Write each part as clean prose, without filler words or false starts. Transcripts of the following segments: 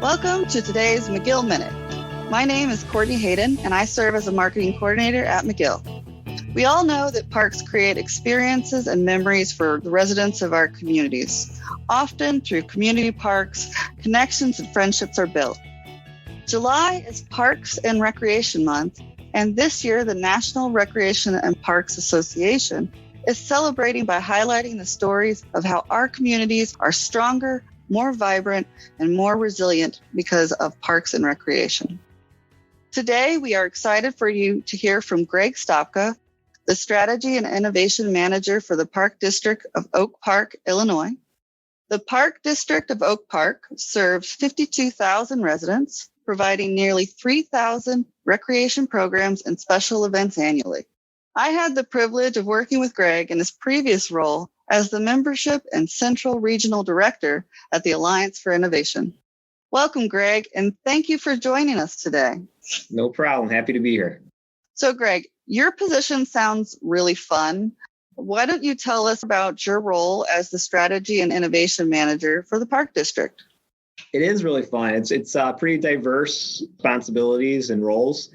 Welcome to today's McGill Minute. My name is Courtney Hayden, and I serve as a marketing coordinator at McGill. We all know that parks create experiences and memories for the residents of our communities. Often through community parks, connections and friendships are built. July is Parks and Recreation Month, and this year the National Recreation and Parks Association is celebrating by highlighting the stories of how our communities are stronger, more vibrant, and more resilient because of parks and recreation. Today, we are excited for you to hear from Greg Stopka, the Strategy and Innovation Manager for the Park District of Oak Park, Illinois. The Park District of Oak Park serves 52,000 residents, providing nearly 3,000 recreation programs and special events annually. I had the privilege of working with Greg in his previous role as the Membership and Central Regional Director at the Alliance for Innovation. Welcome, Greg, and thank you for joining us today. No problem. Happy to be here. So, Greg, your position sounds really fun. Why don't you tell us about your role as the Strategy and Innovation Manager for the Park District? It is really fun. It's pretty diverse responsibilities and roles.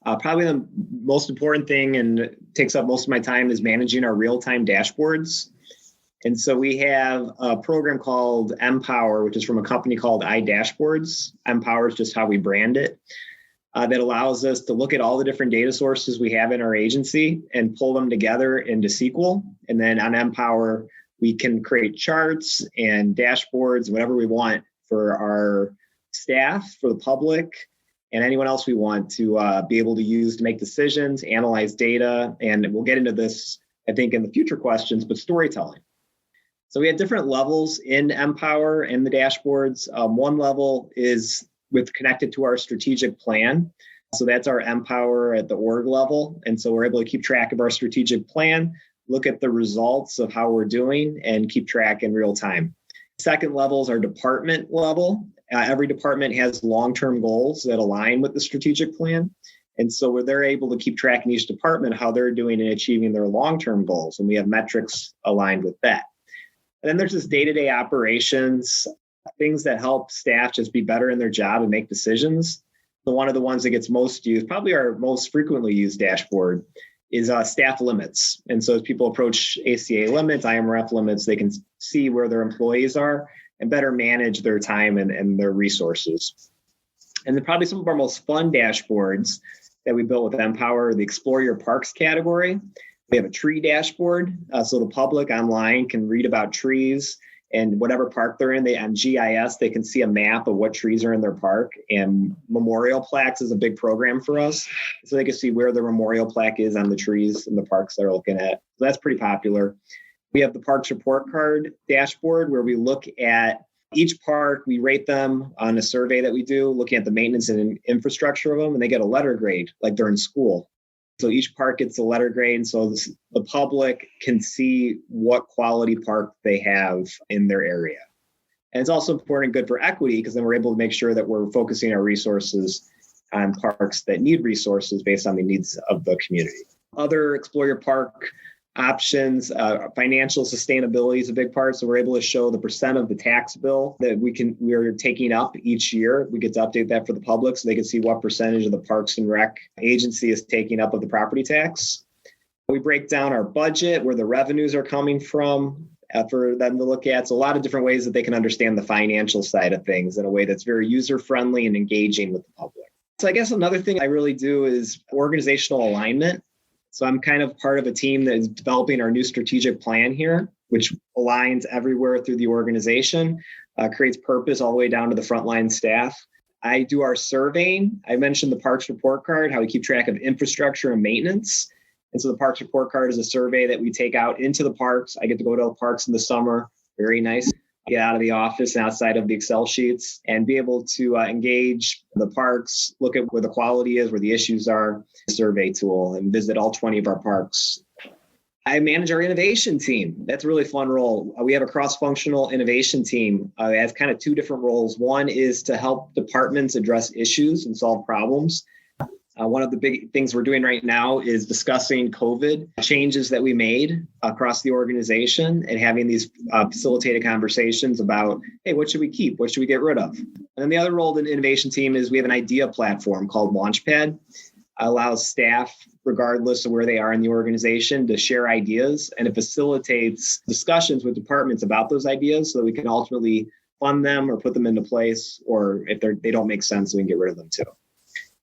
Probably the most important thing and takes up most of my time is managing our real-time dashboards. And so we have a program called Empower, which is from a company called iDashboards. Empower is just how we brand it. That allows us to look at all the different data sources we have in our agency and pull them together into SQL. And then on Empower, we can create charts and dashboards, whatever we want for our staff, for the public, and anyone else we want to be able to use to make decisions, analyze data, and we'll get into this, I think, in the future questions, but storytelling. So we have different levels in Empower and the dashboards. One level is connected to our strategic plan. So that's our Empower at the org level. And so we're able to keep track of our strategic plan, look at the results of how we're doing, and keep track in real time. Second level is our department level. Every department has long-term goals that align with the strategic plan. And so they're able to keep track in each department how they're doing in achieving their long-term goals. And we have metrics aligned with that. And then there's just day-to-day operations, things that help staff just be better in their job and make decisions. So one of the ones that gets most used, probably our most frequently used dashboard, is staff limits. And so as people approach ACA limits, IMRF limits, they can see where their employees are and better manage their time and their resources. And then probably some of our most fun dashboards that we built with Empower, the Explore Your Parks category. We have a tree dashboard, so the public online can read about trees and whatever park they're in. On GIS, they can see a map of what trees are in their park. And memorial plaques is a big program for us. So they can see where the memorial plaque is on the trees in the parks they're looking at. So that's pretty popular. We have the Parks Report Card dashboard where we look at each park, we rate them on a survey that we do, looking at the maintenance and infrastructure of them, and they get a letter grade like they're in school. So each park gets a letter grade, and so the public can see what quality park they have in their area. And it's also important and good for equity because then we're able to make sure that we're focusing our resources on parks that need resources based on the needs of the community. Other Explore Your Park options, financial sustainability is a big part. So we're able to show the percent of the tax bill that we're taking up each year. We get to update that for the public so they can see what percentage of the Parks and Rec agency is taking up of the property tax. We break down our budget, where the revenues are coming from for them to look at. So a lot of different ways that they can understand the financial side of things in a way that's very user-friendly and engaging with the public. So I guess another thing I really do is organizational alignment. So I'm kind of part of a team that is developing our new strategic plan here, which aligns everywhere through the organization, creates purpose all the way down to the frontline staff. I do our surveying. I mentioned the Parks Report Card, how we keep track of infrastructure and maintenance. And so the Parks Report Card is a survey that we take out into the parks. I get to go to the parks in the summer. Very nice. Get out of the office and outside of the Excel sheets and be able to engage the parks, look at where the quality is, where the issues are, survey tool, and visit all 20 of our parks. I manage our innovation team. That's a really fun role. We have a cross-functional innovation team. It has kind of two different roles. One is to help departments address issues and solve problems. One of the big things we're doing right now is discussing COVID changes that we made across the organization and having these facilitated conversations about, hey, what should we keep? What should we get rid of? And then the other role in the innovation team is we have an idea platform called Launchpad. Allows staff, regardless of where they are in the organization, to share ideas, and it facilitates discussions with departments about those ideas so that we can ultimately fund them or put them into place, or if they don't make sense, we can get rid of them too.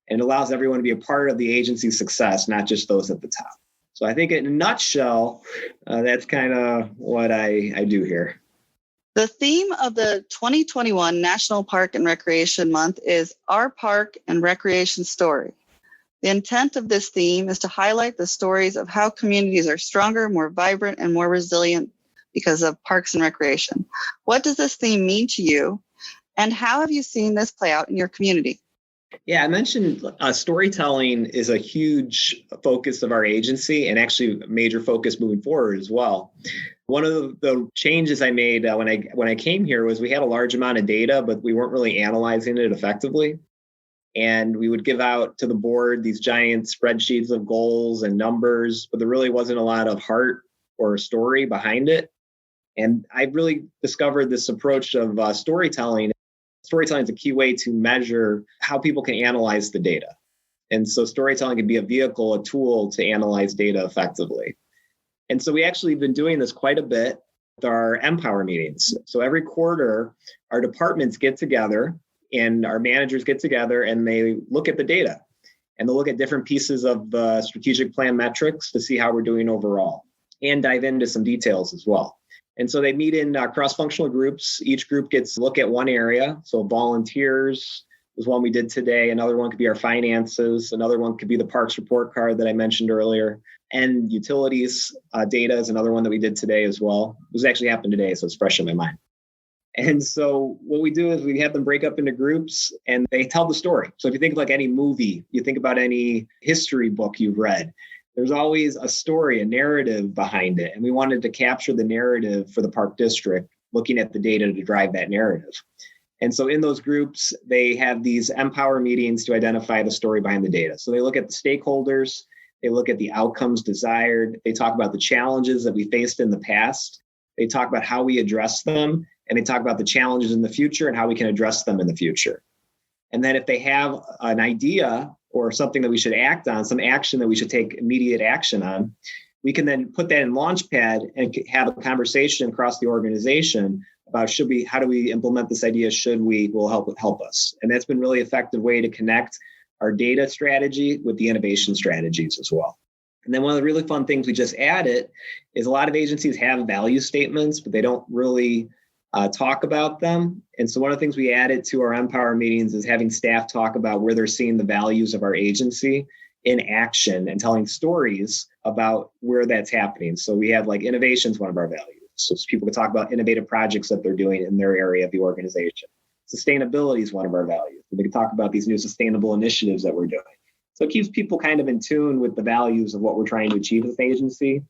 And it allows everyone to be a part of the agency's success, not just those at the top. So I think in a nutshell, that's kind of what I do here. The theme of the 2021 National Park and Recreation Month is Our Park and Recreation Story. The intent of this theme is to highlight the stories of how communities are stronger, more vibrant, and more resilient because of parks and recreation. What does this theme mean to you, and how have you seen this play out in your community? Yeah, I mentioned storytelling is a huge focus of our agency and actually a major focus moving forward as well. One of the changes I made when I came here was we had a large amount of data, but we weren't really analyzing it effectively. And we would give out to the board these giant spreadsheets of goals and numbers, but there really wasn't a lot of heart or story behind it. And I really discovered this approach of storytelling. Storytelling is a key way to measure how people can analyze the data. And so storytelling can be a vehicle, a tool to analyze data effectively. And so we actually have been doing this quite a bit with our Empower meetings. So every quarter, our departments get together and our managers get together and they look at the data and they'll look at different pieces of the strategic plan metrics to see how we're doing overall and dive into some details as well. And so they meet in cross-functional groups. Each group gets to look at one area. So volunteers was one we did today. Another one could be our finances. Another one could be the parks report card that I mentioned earlier. And utilities data is another one that we did today as well. This actually happened today, so it's fresh in my mind. And so what we do is we have them break up into groups and they tell the story. So if you think of like any movie, you think about any history book you've read, there's always a story, a narrative behind it. And we wanted to capture the narrative for the park district, looking at the data to drive that narrative. And so in those groups, they have these Empower meetings to identify the story behind the data. So they look at the stakeholders, they look at the outcomes desired, they talk about the challenges that we faced in the past, they talk about how we address them, and they talk about the challenges in the future and how we can address them in the future. And then if they have an idea or something that we should act on, some action that we should take immediate action on, we can then put that in Launchpad and have a conversation across the organization about how do we implement this idea? Will help us. And that's been a really effective way to connect our data strategy with the innovation strategies as well. And then one of the really fun things we just added is a lot of agencies have value statements, but they don't really talk about them. And so one of the things we added to our Empower meetings is having staff talk about where they're seeing the values of our agency in action and telling stories about where that's happening. So we have like innovation is one of our values. So people can talk about innovative projects that they're doing in their area of the organization. Sustainability is one of our values. They can talk about these new sustainable initiatives that we're doing. So it keeps people kind of in tune with the values of what we're trying to achieve as an agency.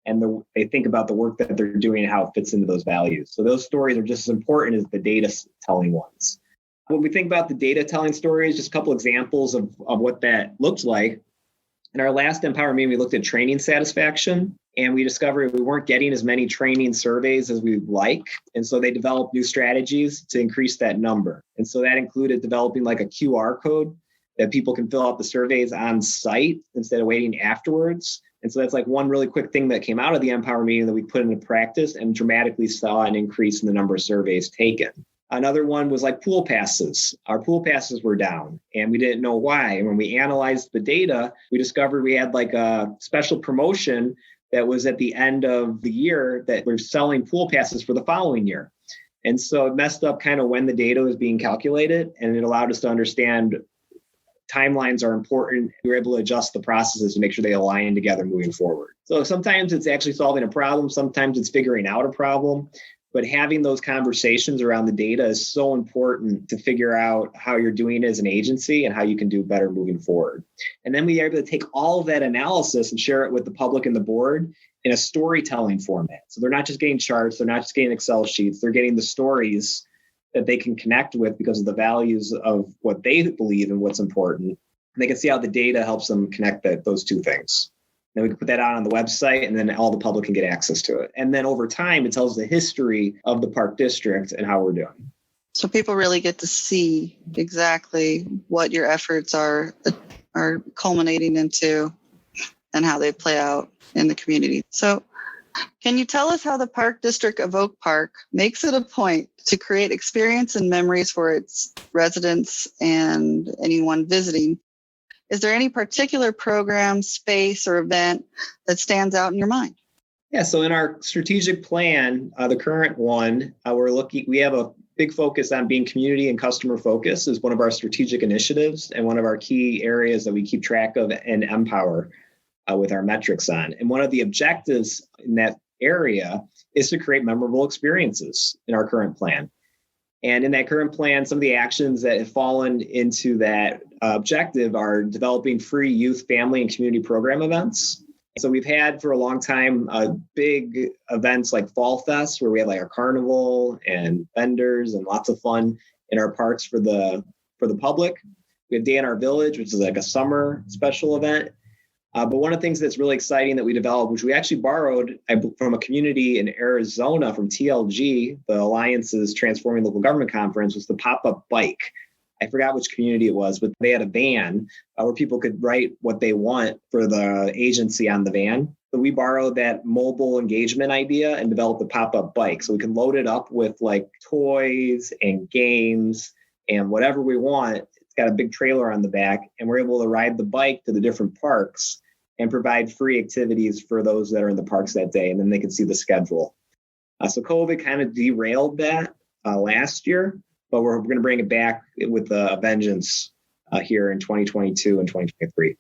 And they think about the work that they're doing and how it fits into those values. So those stories are just as important as the data telling ones. When we think about the data telling stories, just a couple examples of what that looks like. In our last Empower meeting, we looked at training satisfaction, and we discovered we weren't getting as many training surveys as we'd like. And so they developed new strategies to increase that number. And so that included developing like a QR code that people can fill out the surveys on site instead of waiting afterwards. And so that's like one really quick thing that came out of the Empower meeting that we put into practice and dramatically saw an increase in the number of surveys taken. Another one was like pool passes. Our pool passes were down and we didn't know why. And when we analyzed the data, we discovered we had like a special promotion that was at the end of the year that we're selling pool passes for the following year. And so it messed up kind of when the data was being calculated, and it allowed us to understand timelines are important. We were able to adjust the processes to make sure they align together moving forward. So sometimes it's actually solving a problem. Sometimes it's figuring out a problem. But having those conversations around the data is so important to figure out how you're doing as an agency and how you can do better moving forward. And then we are able to take all of that analysis and share it with the public and the board in a storytelling format. So they're not just getting charts, they're not just getting Excel sheets, they're getting the stories that they can connect with because of the values of what they believe and what's important. And they can see how the data helps them connect those two things. Then we can put that out on the website, and then all the public can get access to it. And then over time, it tells the history of the park district and how we're doing. So people really get to see exactly what your efforts are culminating into and how they play out in the community. So can you tell us how the Park District of Oak Park makes it a point to create experience and memories for its residents and anyone visiting? Is there any particular program, space, or event that stands out in your mind? Yeah, so in our strategic plan, the current one, we have a big focus on being community and customer focused is one of our strategic initiatives and one of our key areas that we keep track of and empower with our metrics on. And one of the objectives in that area is to create memorable experiences in our current plan. And in that current plan, some of the actions that have fallen into that objective are developing free youth, family, and community program events. So we've had for a long time big events like Fall Fest, where we have like our carnival and vendors and lots of fun in our parks for the public. We have Day in Our Village, which is like a summer special event. But one of the things that's really exciting that we developed, which we actually borrowed from a community in Arizona from TLG, the Alliance's Transforming Local Government Conference, was the pop-up bike. I forgot which community it was, but they had a van where people could write what they want for the agency on the van. So we borrowed that mobile engagement idea and developed the pop-up bike. So we can load it up with like toys and games and whatever we want. It's got a big trailer on the back, and we're able to ride the bike to the different parks and provide free activities for those that are in the parks that day, and then they can see the schedule. So COVID kind of derailed that last year, but we're going to bring it back with a vengeance here in 2022 and 2023.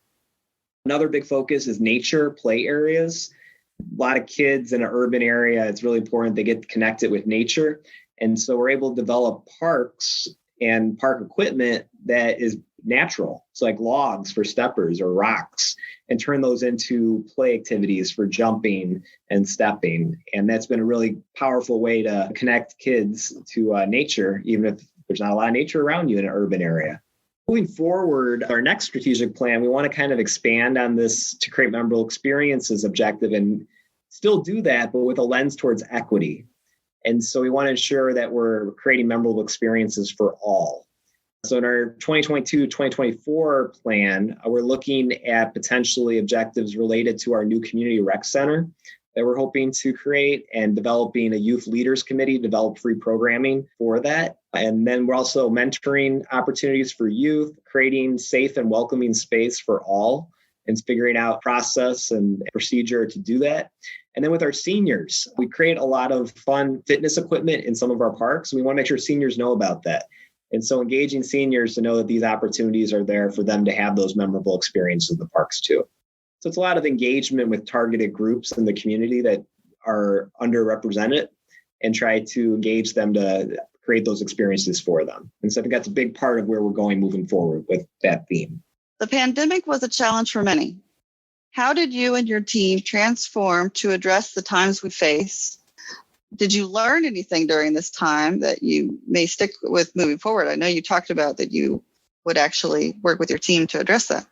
Another big focus is nature play areas. A lot of kids in an urban area, it's really important they get connected with nature. And so we're able to develop parks and park equipment that is natural. So like logs for steppers or rocks, and turn those into play activities for jumping and stepping. And that's been a really powerful way to connect kids to nature, even if there's not a lot of nature around you in an urban area. Moving forward, our next strategic plan, we want to kind of expand on this to create memorable experiences objective and still do that, but with a lens towards equity. And so we want to ensure that we're creating memorable experiences for all. So in our 2022-2024 plan, we're looking at potentially objectives related to our new community rec center that we're hoping to create, and developing a youth leaders committee, develop free programming for that. And then we're also mentoring opportunities for youth, creating safe and welcoming space for all, and figuring out process and procedure to do that. And then with our seniors, we create a lot of fun fitness equipment in some of our parks. We want to make sure seniors know about that. And so engaging seniors to know that these opportunities are there for them to have those memorable experiences in the parks too. So it's a lot of engagement with targeted groups in the community that are underrepresented, and try to engage them to create those experiences for them. And so I think that's a big part of where we're going moving forward with that theme. The pandemic was a challenge for many. How did you and your team transform to address the times we face? Did you learn anything during this time that you may stick with moving forward? I know you talked about that you would actually work with your team to address that.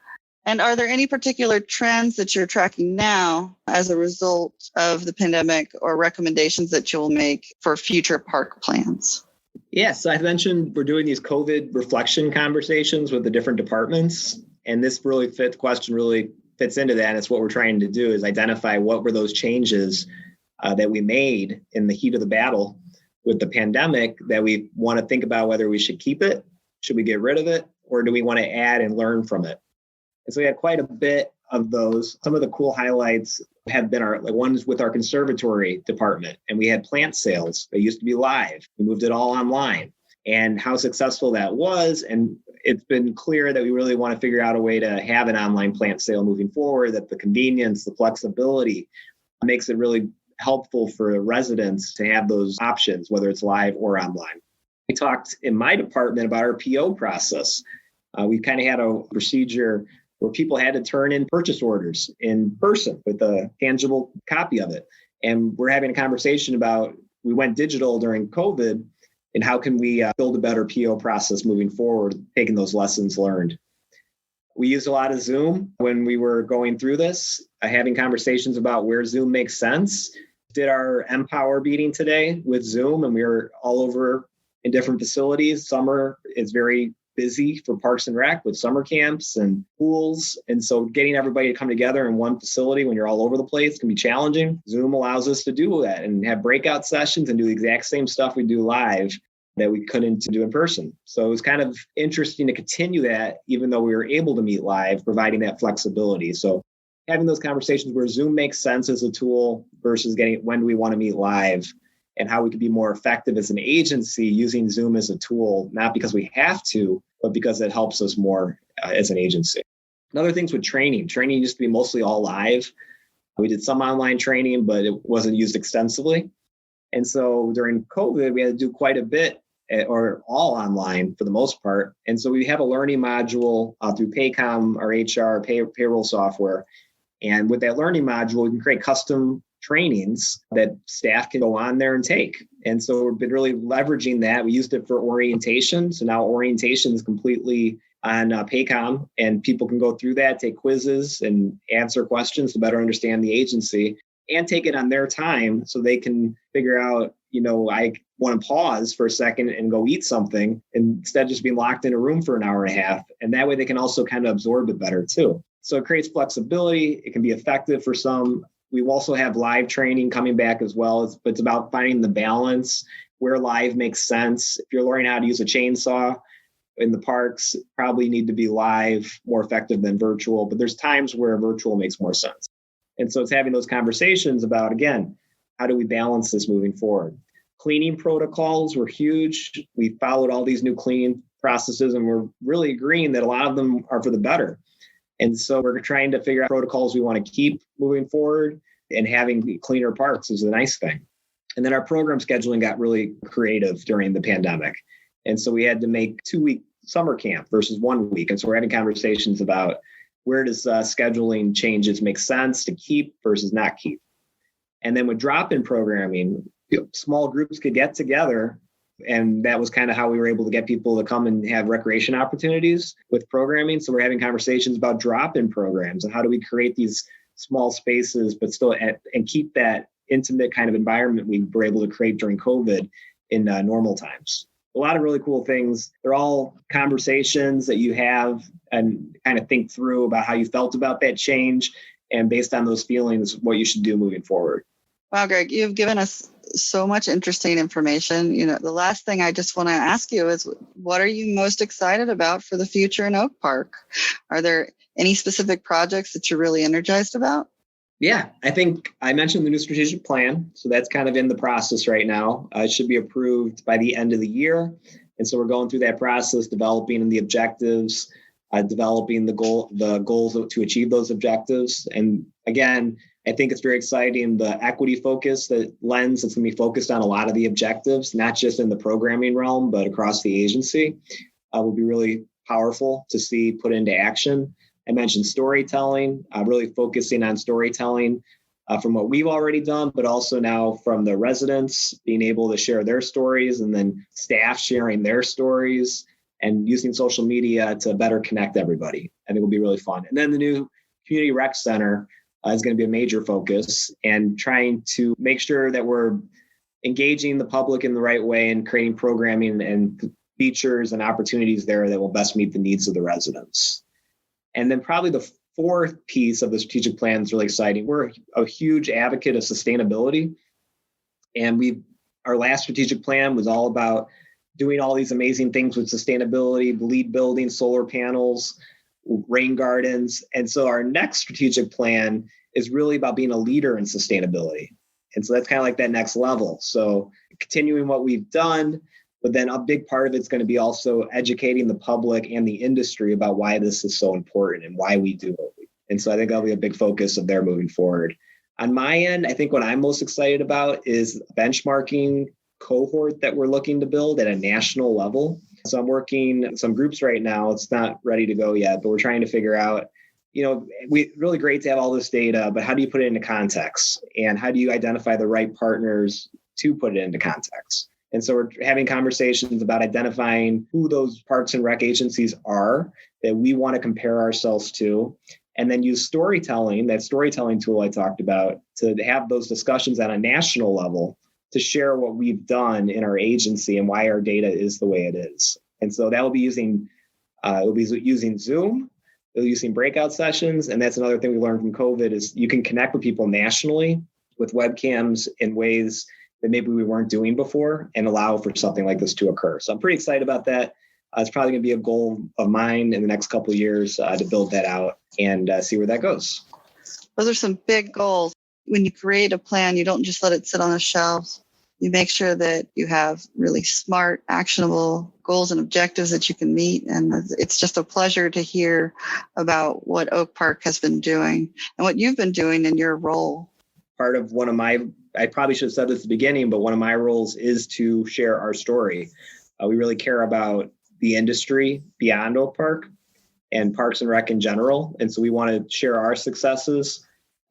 And are there any particular trends that you're tracking now as a result of the pandemic, or recommendations that you'll make for future park plans? Yes, I mentioned we're doing these COVID reflection conversations with the different departments. And this question really fits into that. And it's what we're trying to do, is identify what were those changes that we made in the heat of the battle with the pandemic that we want to think about whether we should keep it, should we get rid of it, or do we want to add and learn from it? And so we had quite a bit of those. Some of the cool highlights have been our ones with our conservatory department, and we had plant sales. They used to be live. We moved it all online, and how successful that was. And it's been clear that we really want to figure out a way to have an online plant sale moving forward, that the convenience, the flexibility makes it really helpful for residents to have those options, whether it's live or online. We talked in my department about our PO process. We kind of had a procedure where people had to turn in purchase orders in person with a tangible copy of it. And we're having a conversation about, we went digital during COVID, and how can we build a better PO process moving forward, taking those lessons learned. We used a lot of Zoom when we were going through this, having conversations about where Zoom makes sense. Did our Empower meeting today with Zoom, and we were all over in different facilities. Summer is very busy for Parks and Rec with summer camps and pools. And so getting everybody to come together in one facility when you're all over the place can be challenging. Zoom allows us to do that and have breakout sessions and do the exact same stuff we do live that we couldn't do in person. So it was kind of interesting to continue that, even though we were able to meet live, providing that flexibility. So having those conversations where Zoom makes sense as a tool versus getting when do we want to meet live, and how we could be more effective as an agency using Zoom as a tool, not because we have to, but because it helps us more as an agency. Another things with training. Training used to be mostly all live. We did some online training, but it wasn't used extensively. And so during COVID, we had to do quite a bit or all online for the most part. And so we have a learning module through Paycom, our HR payroll software. And with that learning module, we can create custom trainings that staff can go on there and take. And so we've been really leveraging that. We used it for orientation. So now orientation is completely on Paycom, and people can go through that, take quizzes and answer questions to better understand the agency and take it on their time so they can figure out, I want to pause for a second and go eat something instead of just being locked in a room for an hour and a half. And that way they can also kind of absorb it better too. So it creates flexibility. It can be effective for some. We also have live training coming back as well. But it's about finding the balance where live makes sense. If you're learning how to use a chainsaw in the parks, probably need to be live, more effective than virtual. But there's times where virtual makes more sense. And so it's having those conversations about, again, how do we balance this moving forward? Cleaning protocols were huge. We followed all these new cleaning processes, and we're really agreeing that a lot of them are for the better. And so we're trying to figure out protocols we want to keep moving forward, and having cleaner parks is a nice thing. And then our program scheduling got really creative during the pandemic. And so we had to make 2-week summer camp versus 1 week. And so we're having conversations about where does scheduling changes make sense to keep versus not keep. And then with drop-in programming, small groups could get together. And that was kind of how we were able to get people to come and have recreation opportunities with programming. So we're having conversations about drop-in programs and how do we create these small spaces, but still and keep that intimate kind of environment we were able to create during COVID in normal times. A lot of really cool things. They're all conversations that you have and kind of think through about how you felt about that change, and based on those feelings, what you should do moving forward. Wow, Greg, you've given us so much interesting information. The last thing I just want to ask you is, what are you most excited about for the future in Oak Park? Are there any specific projects that you're really energized about? Yeah, I think I mentioned the new strategic plan. So that's kind of in the process right now. It should be approved by the end of the year. And so we're going through that process, developing the objectives, developing the goals to achieve those objectives. And again, I think it's very exciting, the equity focus, the lens that's going to be focused on a lot of the objectives, not just in the programming realm, but across the agency, will be really powerful to see put into action. I mentioned storytelling, really focusing on storytelling from what we've already done, but also now from the residents being able to share their stories, and then staff sharing their stories and using social media to better connect everybody. I think it will be really fun. And then the new community rec center is going to be a major focus, and trying to make sure that we're engaging the public in the right way and creating programming and features and opportunities there that will best meet the needs of the residents. And then probably the fourth piece of the strategic plan is really exciting. We're a huge advocate of sustainability. And our last strategic plan was all about doing all these amazing things with sustainability, LEED buildings, solar panels, rain gardens. And so our next strategic plan is really about being a leader in sustainability. And so that's kind of like that next level. So continuing what we've done, but then a big part of it's going to be also educating the public and the industry about why this is so important and why we do it. And so I think that'll be a big focus of their moving forward. On my end, I think what I'm most excited about is benchmarking cohort that we're looking to build at a national level. So I'm working some groups right now. It's not ready to go yet, but we're trying to figure out, really great to have all this data, but how do you put it into context? And how do you identify the right partners to put it into context? And so we're having conversations about identifying who those parks and rec agencies are that we want to compare ourselves to, and then use storytelling, that storytelling tool I talked about, to have those discussions at a national level to share what we've done in our agency and why our data is the way it is. And so that will be using Zoom, we'll be using breakout sessions. And that's another thing we learned from COVID is you can connect with people nationally with webcams in ways that maybe we weren't doing before and allow for something like this to occur. So I'm pretty excited about that. It's probably going to be a goal of mine in the next couple of years to build that out and see where that goes. Those are some big goals. When you create a plan, you don't just let it sit on a shelf. You make sure that you have really smart, actionable goals and objectives that you can meet. And it's just a pleasure to hear about what Oak Park has been doing and what you've been doing in your role. Part of I probably should have said this at the beginning, but one of my roles is to share our story. We really care about the industry beyond Oak Park and Parks and Rec in general. And so we want to share our successes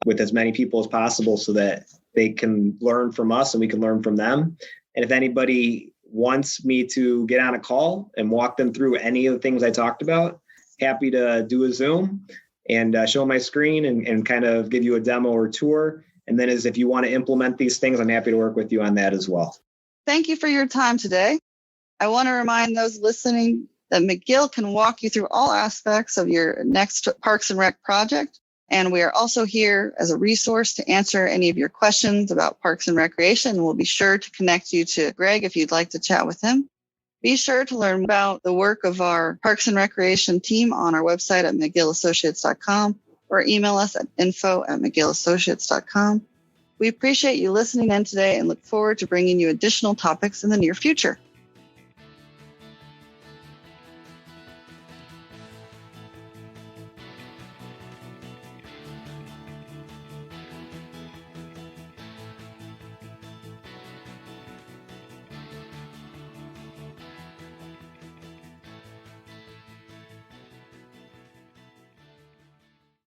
with as many people as possible so that they can learn from us and we can learn from them. And if anybody wants me to get on a call and walk them through any of the things I talked about, happy to do a Zoom and show my screen and kind of give you a demo or tour. And then if you want to implement these things, I'm happy to work with you on that as well. Thank you for your time today. I want to remind those listening that McGill can walk you through all aspects of your next Parks and Rec project. And we are also here as a resource to answer any of your questions about Parks and Recreation. And we'll be sure to connect you to Greg if you'd like to chat with him. Be sure to learn about the work of our Parks and Recreation team on our website at McGillAssociates.com or email us at info@McGillAssociates.com. We appreciate you listening in today and look forward to bringing you additional topics in the near future.